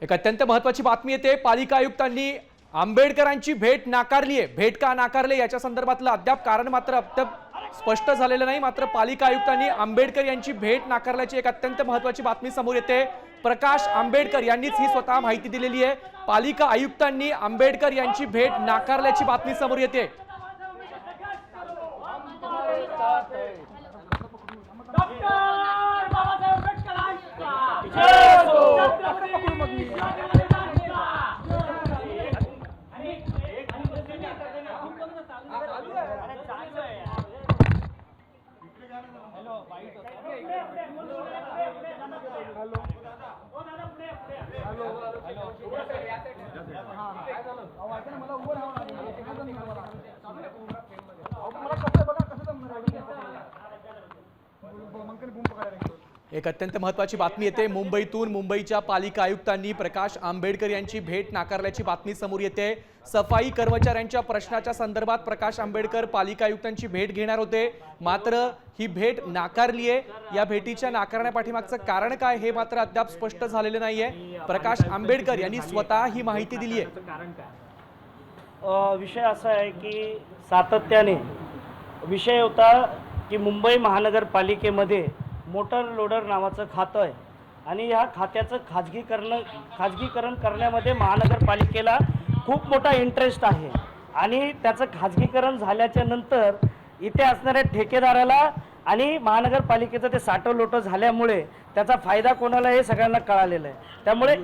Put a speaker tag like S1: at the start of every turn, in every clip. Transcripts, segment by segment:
S1: एक अत्यंत महत्त्वाची बातमी येते। पालिका आयुक्तांनी आंबेडकरांची भेट नाकारली आहे। भेट का नाकारले याच्या संदर्भातलं अद्याप कारण मात्र अद्याप स्पष्ट झालेलं नाही। मात्र पालिका आयुक्तांनी आंबेडकर यांची भेट नाकारल्याची एक अत्यंत महत्त्वाची बातमी समोर येते। प्रकाश आंबेडकर यांनीच ही स्वतः माहिती दिलेली आहे। पालिका आयुक्तांनी आंबेडकर यांची भेट नाकारल्याची बातमी समोर येते। एक अत्यंत महत्त्वाची बातमी येते मुंबईतून। मुंबईच्या पालिका आयुक्तांनी प्रकाश आंबेडकर यांची भेट नाकारल्याची बातमी समोर येते। सफाई कर्मचाऱ्यांच्या प्रश्नाच्या संदर्भात प्रकाश आंबेडकर पालिका आयुक्तांची भेट घेणार होते, मात्र ही भेट नाकारली आहे। या भेटीच्या नाकारण्यापाठीमागचं कारण काय हे मात्र अद्याप स्पष्ट झालेलं नाहीये। प्रकाश आंबेडकर यांनी स्वतः ही माहिती दिली आहे।
S2: विषय असा आहे की सातत्याने विषय होता की मुंबई महानगरपालिकेमध्ये मोटर लोडर नावाचं खातं आहे आणि ह्या खात्याचं खाजगीकरण करण्यामध्ये महानगरपालिकेला खूप मोठा इंटरेस्ट आहे आणि त्याचं खाजगीकरण झाल्याच्या नंतर इथे असणाऱ्या ठेकेदाराला आणि महानगरपालिकेचं ते साठवलोटं झाल्यामुळे त्याचा फायदा कोणाला हे सगळ्यांना कळालेलं आहे। त्यामुळे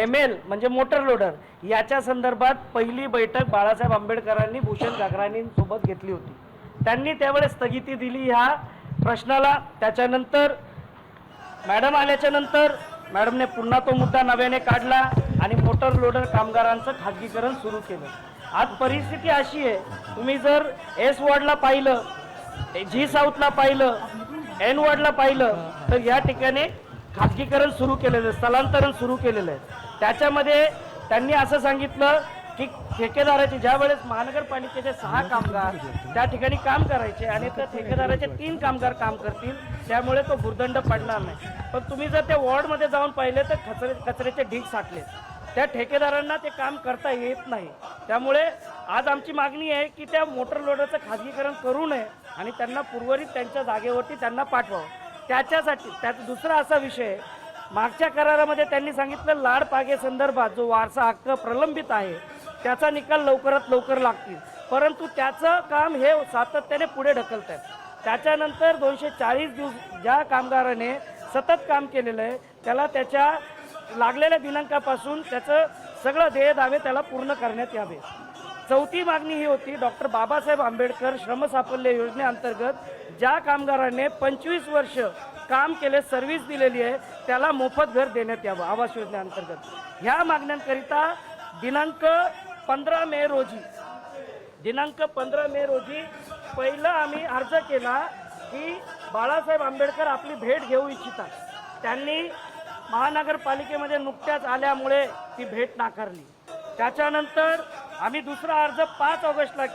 S2: ML म्हणजे मोटर लोडर याच्या संदर्भात पहिली बैठक बाळासाहेब आंबेडकरांनी भूषण गगराणींसोबत घेतली होती। त्यांनी त्यावेळेस स्थगिती दिली ह्या प्रश्नाला। त्याच्यानंतर मॅडम आल्याच्या नंतर मॅडमने पुन्हा तो मुद्दा नव्याने काढला आणि मोटर लोडर कामगारांचं खाजगीकरण सुरू केलं। आज परिस्थिती अशी आहे, तुम्ही जर S वॉर्डला पाहिलं, G साऊथला पाहिलं, N वॉर्डला पाहिलं तर या ठिकाणी खाजगीकरण सुरू केलेलं आहे, स्थलांतरण सुरू केलेलं आहे। त्याच्यामध्ये त्यांनी असं सांगितलं की ठेकेदाराचे ज्या वेळेस महानगरपालिकेचे 6 कामगार त्या ठिकाणी काम करायचे आणि त्या ठेकेदाराचे 3 कामगार काम करतील, त्यामुळे तो भुर्दंड पडणार नाही। पण तुम्ही जर त्या वॉर्डमध्ये जाऊन पाहिले तर कचऱ्याचे ढीग साठले, त्या ठेकेदारांना ते काम करता येत नाही। त्यामुळे आज आमची मागणी आहे की त्या मोटर लोडरचं खाजगीकरण करू नये आणि त्यांना पूर्वरित त्यांच्या जागेवरती त्यांना पाठवावं। त्याच्यासाठी त्याचा दुसरा असा विषय, मागच्या करारामध्ये त्यांनी सांगितलं लाडपागे संदर्भात जो वारसा हक्क प्रलंबित आहे त्याचा निकाल लवकरात लवकर लागतील, परंतु त्याचं काम हे सातत्याने पुढे ढकलत आहेत। त्याच्यानंतर 240 दिवस ज्या कामगाराने सतत काम केलेलं आहे त्याला त्याच्या लागलेल्या दिनांकापासून त्याचं सगळं ध्येय दावे त्याला पूर्ण करण्यात यावे। चौथी मागणी ही होती, डॉक्टर बाबासाहेब आंबेडकर श्रमसाफल्य योजनेअंतर्गत ज्या कामगारांनी 25 वर्ष काम केले, सर्व्हिस दिलेली आहे, त्याला मोफत घर देण्यात यावं आवास योजनेअंतर्गत। ह्या मागण्यांकरिता दिनांक 15 मे रोजी पहिलं आम्ही अर्ज केला की बाळासाहेब आंबेडकर आपली भेट घेऊ इच्छितात। त्यांनी महानगरपालिकेमध्ये नुकत्याच आल्यामुळे ती भेट नाकारली। त्याच्यानंतर आम्ही दुसरा अर्ज 5 ऑगस्टला